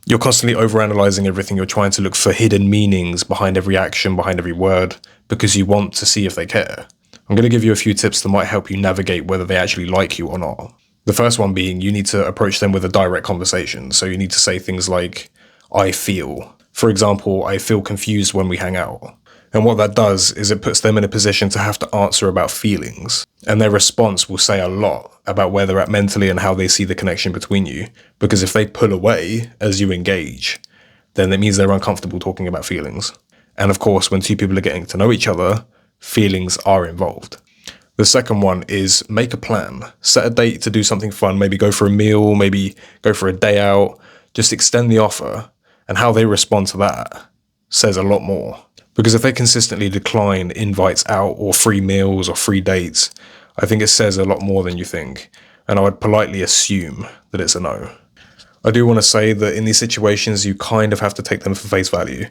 You're constantly overanalyzing everything. You're trying to look for hidden meanings behind every action, behind every word, because you want to see if they care. I'm going to give you a few tips that might help you navigate whether they actually like you or not. The first one being you need to approach them with a direct conversation. So you need to say things like, I feel. For example, I feel confused when we hang out. And what that does is it puts them in a position to have to answer about feelings. And their response will say a lot about where they're at mentally and how they see the connection between you. Because if they pull away as you engage, then it means they're uncomfortable talking about feelings. And of course, when two people are getting to know each other, feelings are involved. The second one is make a plan. Set a date to do something fun. Maybe go for a meal, maybe go for a day out. Just extend the offer. And how they respond to that says a lot more. Because if they consistently decline invites out or free meals or free dates, I think it says a lot more than you think. And I would politely assume that it's a no. I do want to say that in these situations, you kind of have to take them for face value.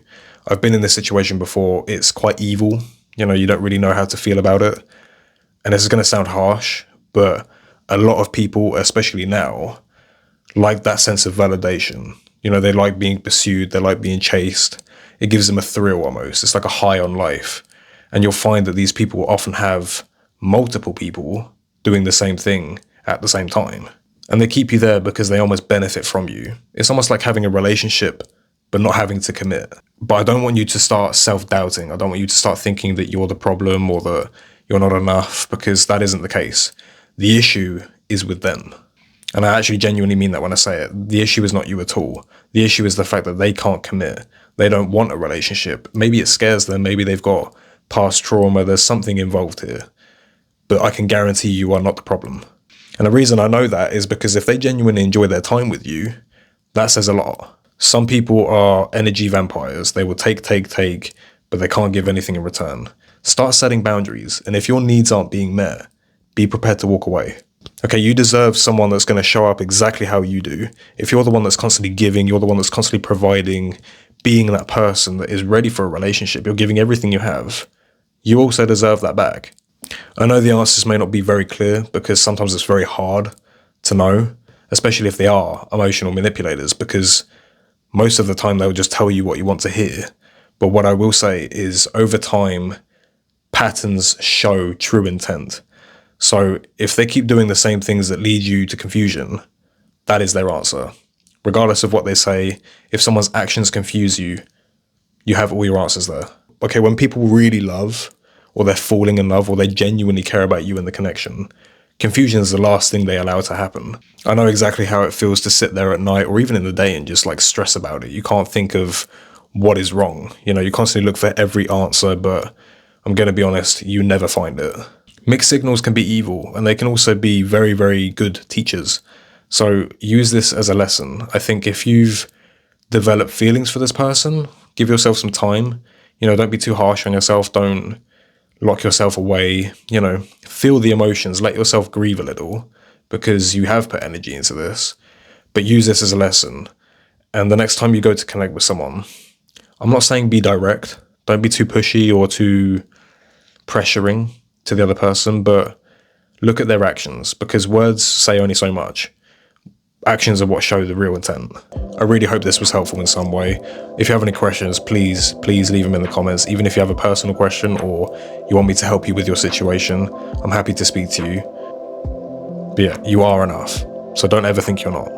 I've been in this situation before. It's quite evil. You don't really know how to feel about it. And this is going to sound harsh, but a lot of people, especially now, like that sense of validation. They like being pursued. They like being chased. It gives them a thrill almost. It's like a high on life. And you'll find that these people often have multiple people doing the same thing at the same time. And they keep you there because they almost benefit from you. It's almost like having a relationship, but not having to commit. But I don't want you to start self-doubting. I don't want you to start thinking that you're the problem or that you're not enough, because that isn't the case. The issue is with them. And I actually genuinely mean that when I say it. The issue is not you at all. The issue is the fact that they can't commit. They don't want a relationship. Maybe it scares them. Maybe they've got past trauma. There's something involved here. But I can guarantee you are not the problem. And the reason I know that is because if they genuinely enjoy their time with you, that says a lot. Some people are energy vampires. They will take, but they can't give anything in return. Start setting boundaries. And if your needs aren't being met, be prepared to walk away. Okay, you deserve someone that's going to show up exactly how you do. If you're the one that's constantly giving, you're the one that's constantly providing, being that person that is ready for a relationship, you're giving everything you have, you also deserve that back. I know the answers may not be very clear because sometimes it's very hard to know, especially if they are emotional manipulators, because most of the time they'll just tell you what you want to hear. But what I will say is over time, patterns show true intent. So if they keep doing the same things that lead you to confusion, that is their answer. Regardless of what they say, if someone's actions confuse you, you have all your answers there. Okay, when people really love, or they're falling in love, or they genuinely care about you and the connection, confusion is the last thing they allow to happen. I know exactly how it feels to sit there at night or even in the day and just stress about it. You can't think of what is wrong. You constantly look for every answer, but I'm going to be honest, you never find it. Mixed signals can be evil, and they can also be very, very good teachers. So use this as a lesson. I think if you've developed feelings for this person, give yourself some time. Don't be too harsh on yourself. Don't lock yourself away. Feel the emotions. Let yourself grieve a little because you have put energy into this. But use this as a lesson. And the next time you go to connect with someone, I'm not saying be direct. Don't be too pushy or too pressuring to the other person, but look at their actions, because words say only so much. Actions are what show the real intent. I really hope this was helpful in some way. If you have any questions, please leave them in the comments. Even if you have a personal question or you want me to help you with your situation, I'm happy to speak to you. But yeah, you are enough. So don't ever think you're not.